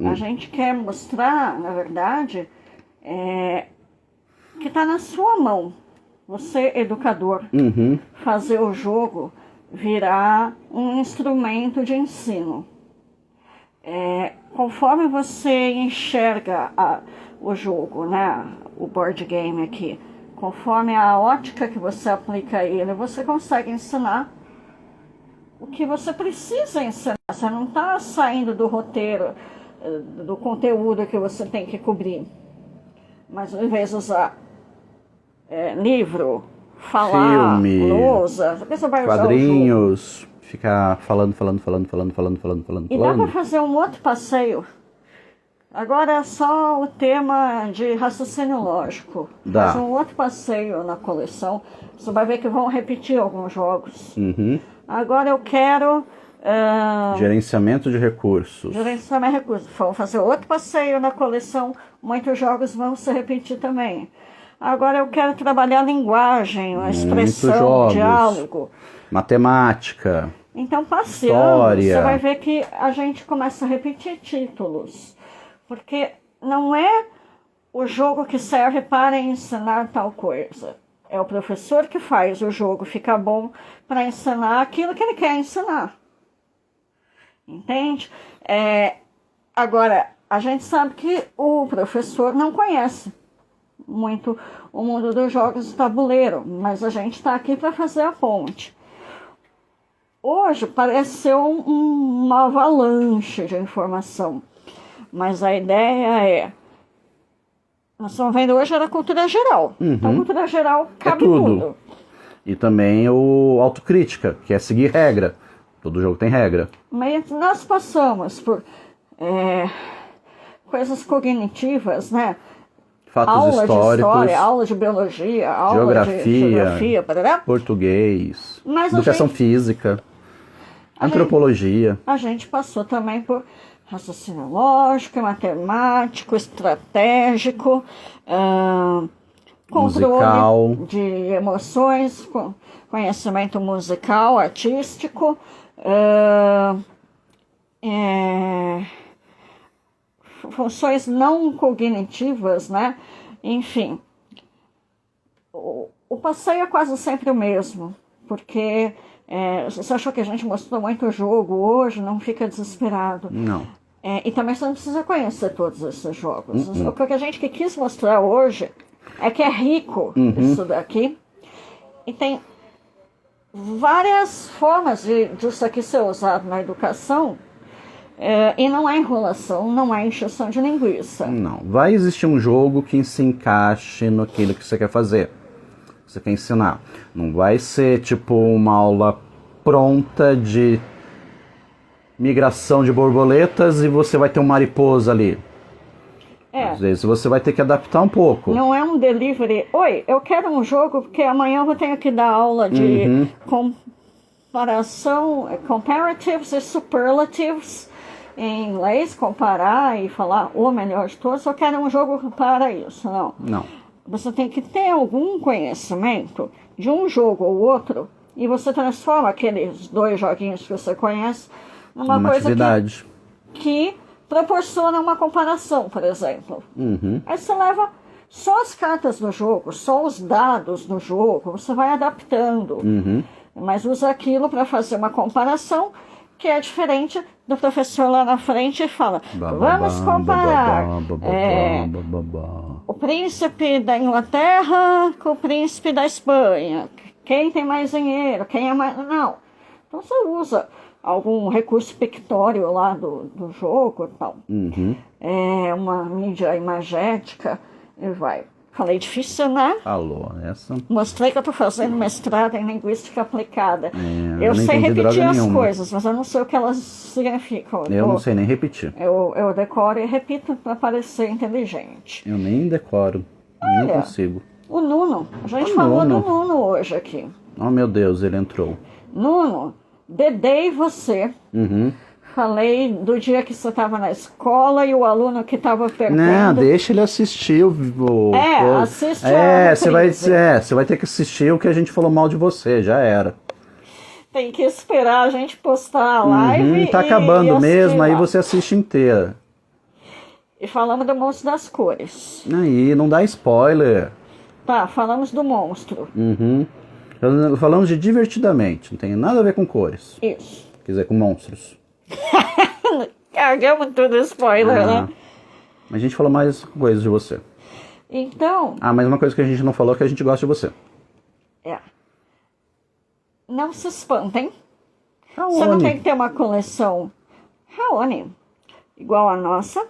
A gente quer mostrar, na verdade, que está na sua mão. Você, educador, fazer o jogo virar um instrumento de ensino. Conforme você enxerga o jogo, né, o board game aqui, conforme a ótica que você aplica a ele, você consegue ensinar o que você precisa ensinar. Você não está saindo do roteiro, do conteúdo que você tem que cobrir. Mas ao invés de usar livro, falar, filme, lousa, você vai usar quadrinhos, ficar falando. E dá para fazer um outro passeio. Agora é só o tema de raciocínio lógico. Dá. Fazer um outro passeio na coleção. Você vai ver que vão repetir alguns jogos. Agora eu quero... gerenciamento de recursos. Gerenciamento de recursos. Vamos fazer outro passeio na coleção. Muitos jogos vão se repetir também. Agora eu quero trabalhar a linguagem, a expressão, o diálogo. Matemática. Então, passeando, história. você vai ver que a gente começa a repetir títulos. Porque não é o jogo que serve para ensinar tal coisa. É o professor que faz o jogo ficar bom para ensinar aquilo que ele quer ensinar. Entende? Agora, a gente sabe que o professor não conhece muito o mundo dos jogos de tabuleiro, mas a gente está aqui para fazer a ponte. Hoje pareceu uma avalanche de informação, mas a ideia nós estamos vendo hoje era cultura geral. Então, cultura geral cabe tudo. E também o autocrítica, que é seguir regra. Todo jogo tem regra. Mas nós passamos por coisas cognitivas, né? Fatos aula históricos, de história, aula de biologia, aula de geografia, português, mas educação física, antropologia. A gente passou também por raciocínio lógico, matemático, estratégico, musical, controle de emoções, conhecimento musical, artístico, funções não cognitivas, né? Enfim, o passeio é quase sempre o mesmo, porque você achou que a gente mostrou muito jogo hoje, não fica desesperado. Não. E também você não precisa conhecer todos esses jogos. O que a gente quis mostrar hoje é que é rico isso daqui, e tem várias formas disso aqui ser usado na educação. E não é enrolação, não é encheção de linguiça. Não, vai existir um jogo que se encaixe naquilo que você quer fazer, que você quer ensinar. Não vai ser tipo uma aula pronta de migração de borboletas e você vai ter um mariposa ali. Às vezes você vai ter que adaptar um pouco. Não é um delivery. Oi, eu quero um jogo porque amanhã eu tenho que dar aula de comparação, comparatives e superlatives em inglês, comparar e falar o melhor de todos. Eu quero um jogo para isso. Não. Você tem que ter algum conhecimento de um jogo ou outro e você transforma aqueles 2 joguinhos que você conhece numa coisa atividade que proporciona uma comparação, por exemplo. Aí você leva só as cartas do jogo, só os dados do jogo, você vai adaptando. Mas usa aquilo para fazer uma comparação que é diferente do professor lá na frente e fala, vamos comparar o príncipe da Inglaterra com o príncipe da Espanha. Quem tem mais dinheiro? Quem é mais... Não. Então você usa algum recurso pictório lá do jogo e tal. Uma mídia imagética e vai. Falei difícil, né? Falou, essa. Mostrei que eu tô fazendo mestrado em linguística aplicada. Eu sei repetir as coisas, mas eu não sei o que elas significam. Eu não sei nem repetir. Eu decoro e repito para parecer inteligente. Eu nem decoro, nem consigo. O Nuno, a gente falou do Nuno hoje aqui. Oh meu Deus, ele entrou. Nuno, dedei você. Falei do dia que você estava na escola e o aluno que estava perdendo. Não, deixa ele assistir assiste você vai ter que assistir o que a gente falou mal de você, já era. Tem que esperar a gente postar a live. Tá acabando mesmo, lá. aí você assiste inteira. E falamos do monstro das cores. Aí, não dá spoiler. Tá, falamos do monstro. Falamos de divertidamente, não tem nada a ver com cores. Isso. Quer dizer, com monstros. Carregamos tudo spoiler, né? Mas a gente falou mais coisas de você. Então... mas uma coisa que a gente não falou é que a gente gosta de você. Não se espantem. Raoni. Você não tem que ter uma coleção Raoni, igual a nossa.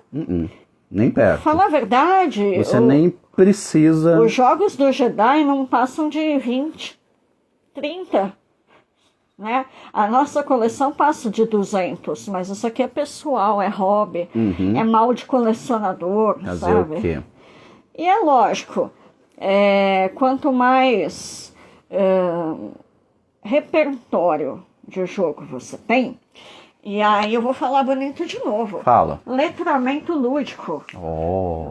Nem perto. Fala a verdade. Você nem precisa... Os jogos do Jedi não passam de 20, 30... Né? A nossa coleção passa de 200, mas isso aqui é pessoal, é hobby, é mal de colecionador, Fazer sabe? o quê? E é lógico, quanto mais repertório de jogo você tem, e aí eu vou falar bonito de novo. Fala. Letramento lúdico.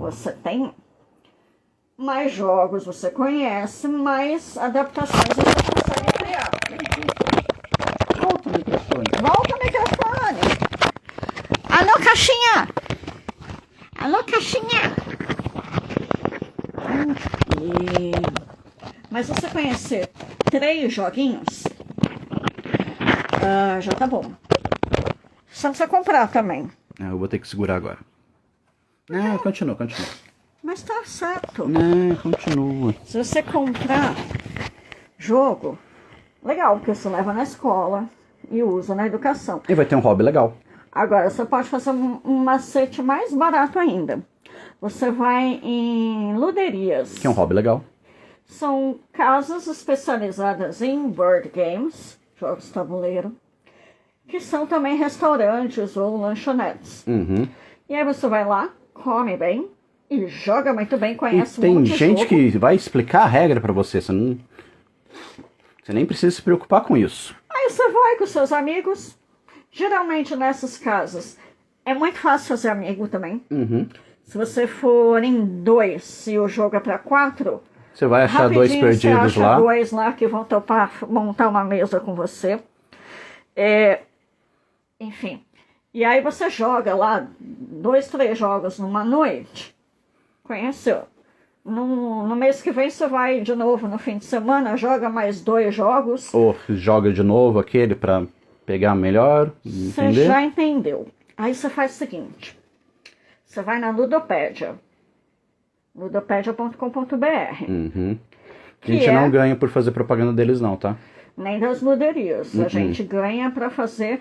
Você tem, mais jogos você conhece, mais adaptações você consegue criar. Volta o microfone. Volta o microfone. Alô, caixinha. Alô, caixinha. Mas você conhecer 3 joguinhos, já tá bom. Só precisa comprar também. Eu vou ter que segurar agora. Continua. Mas tá certo. Continua. Se você comprar jogo, legal, porque você leva na escola e usa na educação. E vai ter um hobby legal. Agora, você pode fazer um macete mais barato ainda. Você vai em luderias. Que é um hobby legal. São casas especializadas em board games, jogos de tabuleiro, que são também restaurantes ou lanchonetes. E aí você vai lá, come bem e joga muito bem, conhece um monte de gente jogo. que vai explicar a regra pra você. Você nem precisa se preocupar com isso. Aí você vai com seus amigos. Geralmente nessas casas é muito fácil fazer amigo também. Se você for em 2 e o jogo é para 4, você vai achar 2 perdidos você lá. acha 2 lá que vão topar montar uma mesa com você. Enfim. E aí você joga lá 2, 3 jogos numa noite. Conheceu? No mês que vem você vai de novo no fim de semana, joga mais 2 jogos. Ou joga de novo aquele pra pegar melhor. Você já entendeu. Aí você faz o seguinte. Você vai na Ludopédia. Ludopédia.com.br. A gente não ganha por fazer propaganda deles não, tá? Nem das luderias. A gente ganha para fazer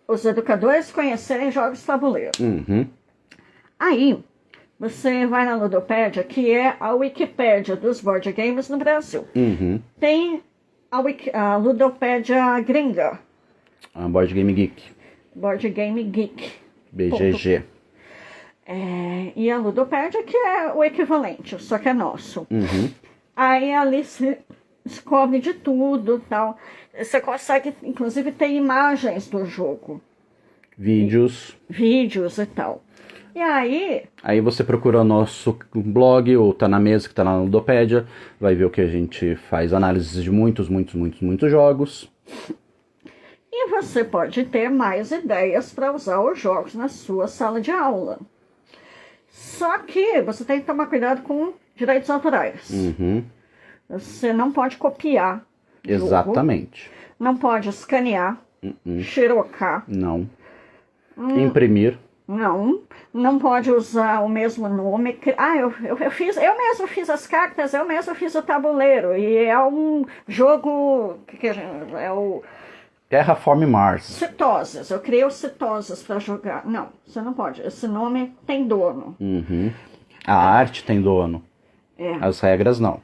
os educadores conhecerem jogos de tabuleiro. Aí, você vai na Ludopédia, que é a Wikipédia dos board games no Brasil. Tem a Ludopédia gringa. A Board Game Geek. Board Game Geek. BGG. e a Ludopédia, que é o equivalente, só que é nosso. Uhum. Aí ali se descobre de tudo, tal. Você consegue, inclusive, ter imagens do jogo. Vídeos. Vídeos e tal. E aí... Aí você procura o nosso blog, ou tá na mesa que tá na Ludopédia, vai ver o que a gente faz, análises de muitos jogos. E você pode ter mais ideias para usar os jogos na sua sala de aula. Só que você tem que tomar cuidado com direitos autorais. Uhum. Você não pode copiar. Exatamente. Jogo, não pode escanear, xerocar. Não. Imprimir. Não pode usar o mesmo nome. Eu mesmo fiz as cartas, eu mesmo fiz o tabuleiro. E é um jogo que é o Terraform Mars. Citoses. Eu criei o Citoses para jogar. Não, você não pode. Esse nome tem dono. Uhum. A arte tem dono. As regras não.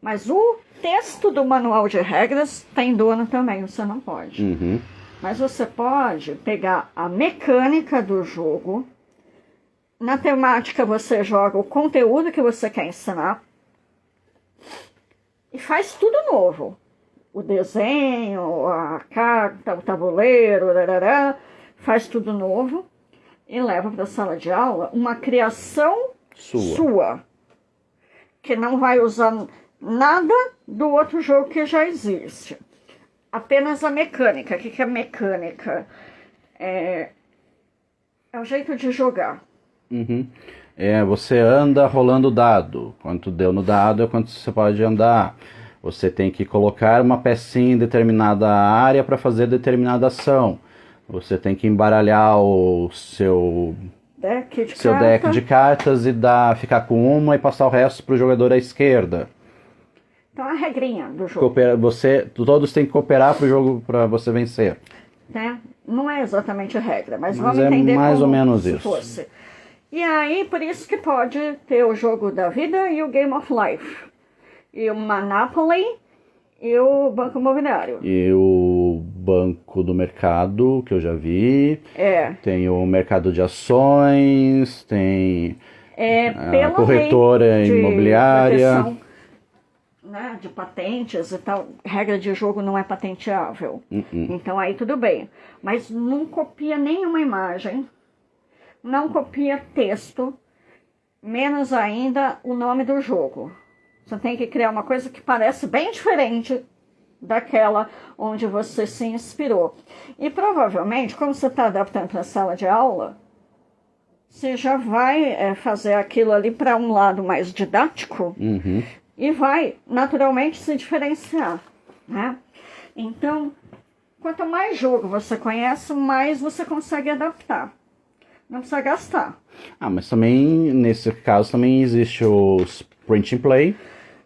Mas o texto do manual de regras tem dono também. Você não pode. Uhum. Mas você pode pegar a mecânica do jogo. Na temática você joga o conteúdo que você quer ensinar. E faz tudo novo. O desenho, a carta, o tabuleiro, faz tudo novo. E leva para a sala de aula uma criação sua. Que não vai usar nada do outro jogo que já existe. Apenas a mecânica. O que é mecânica? É o jeito de jogar. Uhum. Você anda rolando dado. Quanto deu no dado é quanto você pode andar. Você tem que colocar uma pecinha em determinada área para fazer determinada ação. Você tem que embaralhar o seu deck de cartas e ficar com uma e passar o resto para o jogador à esquerda. Então a regrinha do jogo. Todos têm que cooperar para o jogo para você vencer. Não é exatamente a regra, mas vamos entender mais como ou menos se isso. Fosse. E aí, por isso que pode ter o jogo da vida e o Game of Life. E o Monopoly e o Banco Imobiliário. E o Banco do Mercado, que eu já vi. Tem o mercado de ações, tem a corretora imobiliária. Né, de patentes e tal, regra de jogo não é patenteável. Então aí tudo bem. Mas não copia nenhuma imagem, não copia texto, menos ainda o nome do jogo. Você tem que criar uma coisa que parece bem diferente daquela onde você se inspirou. E provavelmente, como você está adaptando para a sala de aula, você já vai fazer aquilo ali para um lado mais didático. E vai, naturalmente, se diferenciar, né? Então, quanto mais jogo você conhece, mais você consegue adaptar. Não precisa gastar. Mas também, nesse caso, também existe os print and play.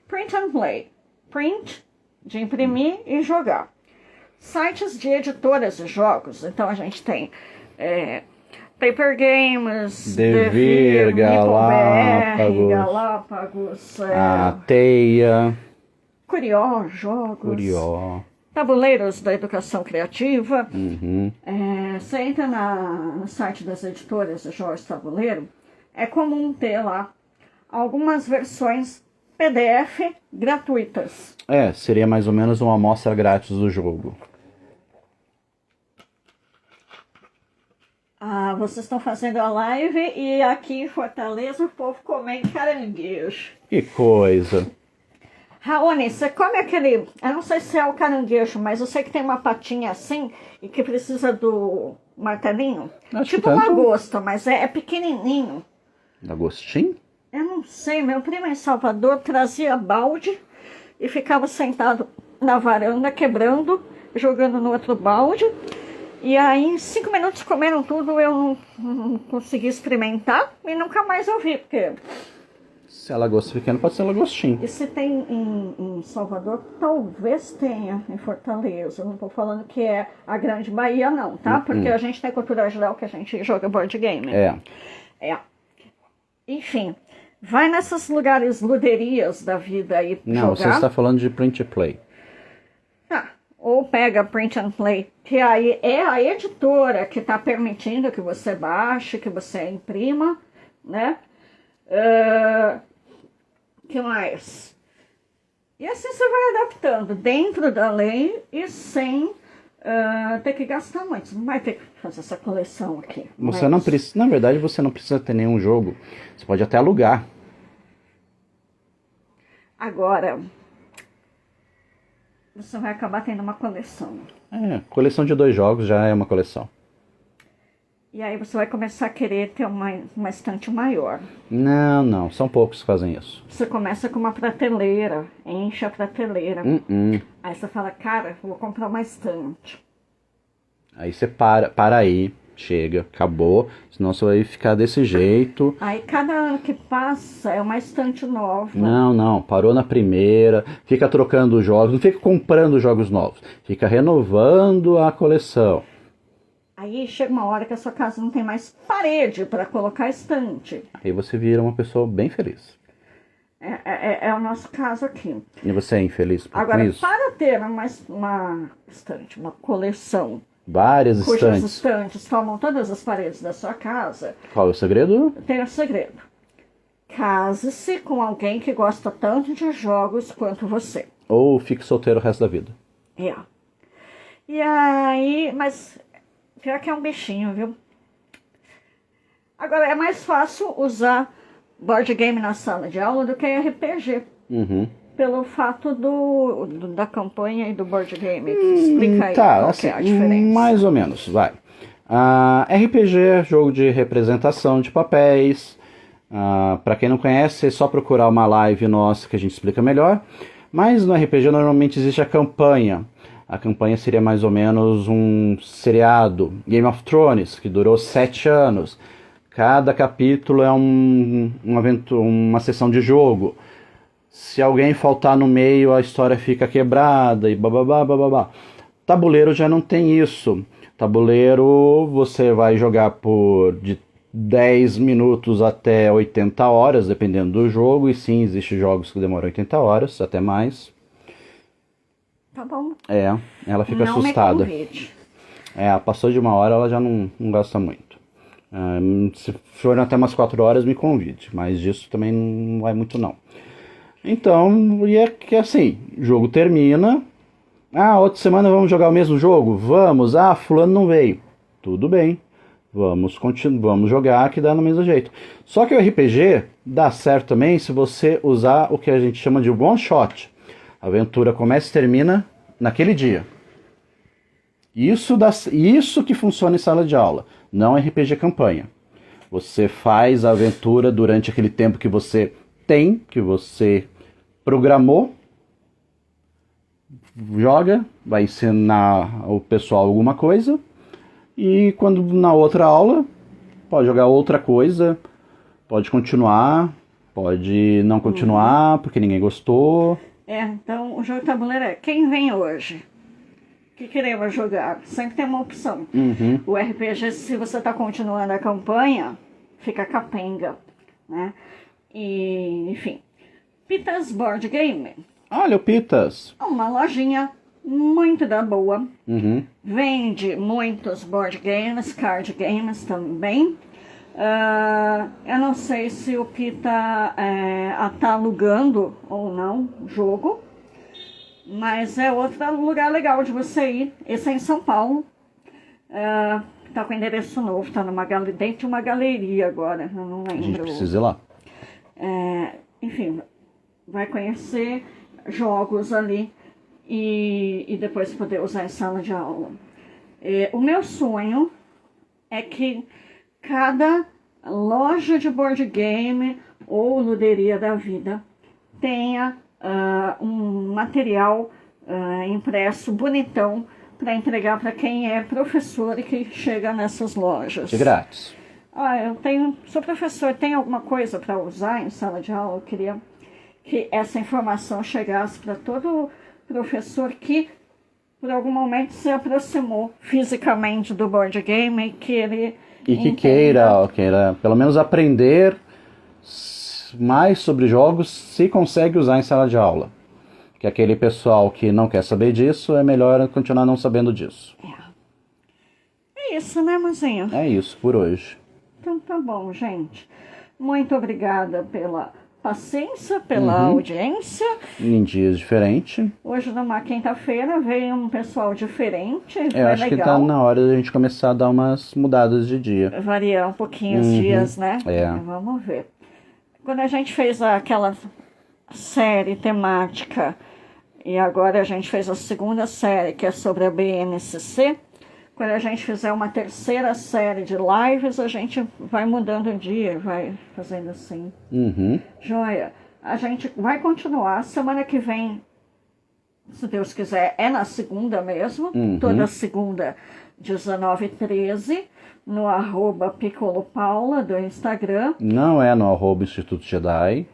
Print and play. Print, de imprimir e jogar. Sites de editoras de jogos. Então, a gente tem Paper Games, Devir, Galápagos, a Teia, Curió Jogos, Curió, Tabuleiros da Educação Criativa. Você entra no site das editoras de jogos tabuleiro, é comum ter lá algumas versões PDF gratuitas. Seria mais ou menos uma amostra grátis do jogo. Vocês estão fazendo a live e aqui em Fortaleza o povo comendo caranguejo. Que coisa! Raoni, você come aquele... Eu não sei se é o caranguejo, mas eu sei que tem uma patinha assim e que precisa do martelinho. Tipo um lagosta, mas é pequenininho. Lagostim? Eu não sei, meu primo em Salvador trazia balde e ficava sentado na varanda quebrando, jogando no outro balde. E aí, em 5 minutos comeram tudo, eu não consegui experimentar e nunca mais ouvi, porque... Se é lagosta pequena, pode ser lagostim. E se tem em Salvador, talvez tenha em Fortaleza. Eu não estou falando que é a grande Bahia, não, tá? Porque a gente tem cultura geral que a gente joga board game. Enfim, vai nesses lugares, luderias da vida aí Não, jogar. você está falando de print and play. Ou pega Print and Play, que aí é a editora que está permitindo que você baixe, que você imprima, né? Que mais? E assim você vai adaptando dentro da lei e sem ter que gastar muito. Você não vai ter que fazer essa coleção aqui. Você não precisa, na verdade, você não precisa ter nenhum jogo. Você pode até alugar. Agora, você vai acabar tendo uma coleção. Coleção de 2 jogos já é uma coleção. E aí você vai começar a querer ter uma estante maior. Não, são poucos que fazem isso. Você começa com uma prateleira, enche a prateleira. Aí você fala, cara, vou comprar uma estante. Aí você para aí, chega, acabou, senão você vai ficar desse jeito. Aí cada ano que passa é uma estante nova. Não, parou na primeira, fica trocando os jogos, não fica comprando jogos novos, fica renovando a coleção. Aí chega uma hora que a sua casa não tem mais parede para colocar estante. Aí você vira uma pessoa bem feliz. É o nosso caso aqui. E você é infeliz com Agora, isso? para ter uma estante, uma coleção, Várias cujas estantes. estantes tomam todas as paredes da sua casa, Qual é o segredo? tem um segredo. Case-se com alguém que gosta tanto de jogos quanto você. Ou fique solteiro o resto da vida. E aí, mas pior que é um bichinho, viu? Agora, é mais fácil usar board game na sala de aula do que RPG. Pelo fato da campanha e do board game. Explica aí qual assim, que é a diferença. mais ou menos, vai. RPG é jogo de representação de papéis. Para quem não conhece, é só procurar uma live nossa que a gente explica melhor. Mas no RPG normalmente existe a campanha. A campanha seria mais ou menos um seriado, Game of Thrones, que durou 7 anos. Cada capítulo é uma sessão de jogo. Se alguém faltar no meio, a história fica quebrada e bababá. Tabuleiro já não tem isso. Tabuleiro você vai jogar de 10 minutos até 80 horas, dependendo do jogo. E sim, existem jogos que demoram 80 horas, até mais. Tá bom. Ela fica Não assustada. Me convide. Passou de 1 hora, ela já não gosta muito. Se for até umas 4 horas, me convide. Mas disso também não vai muito, não. Então, e é que assim, o jogo termina. Outra semana vamos jogar o mesmo jogo? Vamos. Fulano não veio. Tudo bem. Vamos jogar que dá no mesmo jeito. Só que o RPG dá certo também se você usar o que a gente chama de one shot. A aventura começa e termina naquele dia. Isso que funciona em sala de aula, não RPG campanha. Você faz a aventura durante aquele tempo que você tem, que você programou, joga, vai ensinar o pessoal alguma coisa, e quando na outra aula, pode jogar outra coisa, pode continuar, pode não continuar, porque ninguém gostou. Então o jogo de tabuleiro é quem vem hoje? O que queremos jogar? Sempre tem uma opção. O RPG, se você está continuando a campanha, fica capenga, né? E, enfim. Pitas Board Game. Olha o Pitas. Uma lojinha muito da boa. Vende muitos board games, card games também. Eu não sei se o Pita tá alugando ou não o jogo, mas é outro lugar legal de você ir. Esse é em São Paulo. Tá com endereço novo, tá dentro de uma galeria agora, eu não lembro. A gente precisa ir lá. Enfim, vai conhecer jogos ali e depois poder usar em sala de aula. O meu sonho é que cada loja de board game ou luderia da vida tenha um material impresso bonitão para entregar para quem é professor e que chega nessas lojas. De grátis. Sou professor, tem alguma coisa para usar em sala de aula? Eu queria que essa informação chegasse para todo professor que por algum momento se aproximou fisicamente do board game e que ele que queira pelo menos aprender mais sobre jogos, se consegue usar em sala de aula. Que aquele pessoal que não quer saber disso, é melhor continuar não sabendo disso. É isso, né, mozinho? É isso por hoje. Então tá bom, gente. Muito obrigada pela paciência, pela audiência. Em dias diferentes. Hoje, numa quinta-feira, veio um pessoal diferente. Eu acho que tá na hora da gente começar a dar umas mudadas de dia. Variar um pouquinho os dias, né? É. Vamos ver. Quando a gente fez aquela série temática, e agora a gente fez a segunda série, que é sobre a BNCC, quando a gente fizer uma terceira série de lives, a gente vai mudando o dia, vai fazendo assim. Joia, a gente vai continuar. Semana que vem, se Deus quiser, é na segunda mesmo. Toda segunda, 19h13, no @PiccoloPaula do Instagram. Não é no @Instituto Jedi.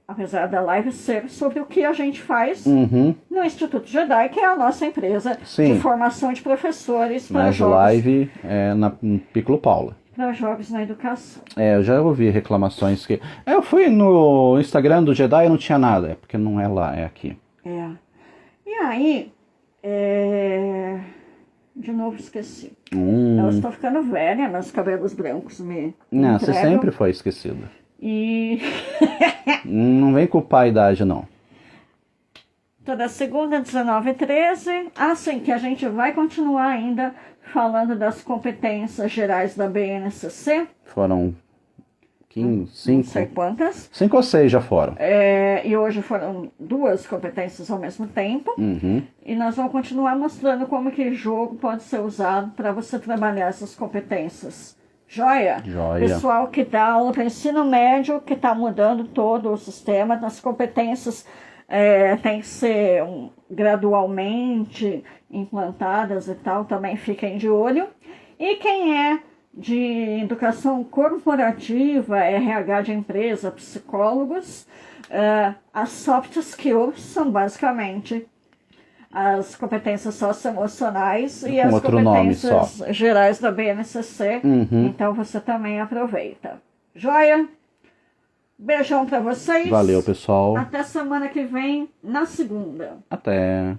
Apesar da live ser sobre o que a gente faz no Instituto Jedi, que é a nossa empresa de formação de professores para Mas jogos, live é na Piccolo Paula. para jogos na educação. Eu já ouvi reclamações que... Eu fui no Instagram do Jedi e não tinha nada. É porque não é lá, é aqui. E aí, de novo esqueci. Eu estou ficando velha, meus cabelos brancos me Não, você entregam. sempre foi esquecida. E Não vem culpar a idade, não. toda segunda, 19h13, assim que a gente vai continuar ainda falando das competências gerais da BNCC. Foram 15, Não sei 5. quantas. 5 ou 6 já foram. E hoje foram 2 competências ao mesmo tempo. E nós vamos continuar mostrando como que jogo pode ser usado para você trabalhar essas competências. Joia? Joia. Pessoal que dá aula para ensino médio, que está mudando todo o sistema das competências, tem que ser gradualmente implantadas e tal, também fiquem de olho. E quem é de educação corporativa, RH de empresa, psicólogos, as soft skills são basicamente as competências socioemocionais e as outro nome só. competências gerais da BNCC. Então você também aproveita. Joia? Beijão pra vocês. Valeu, pessoal. Até semana que vem, na segunda. Até.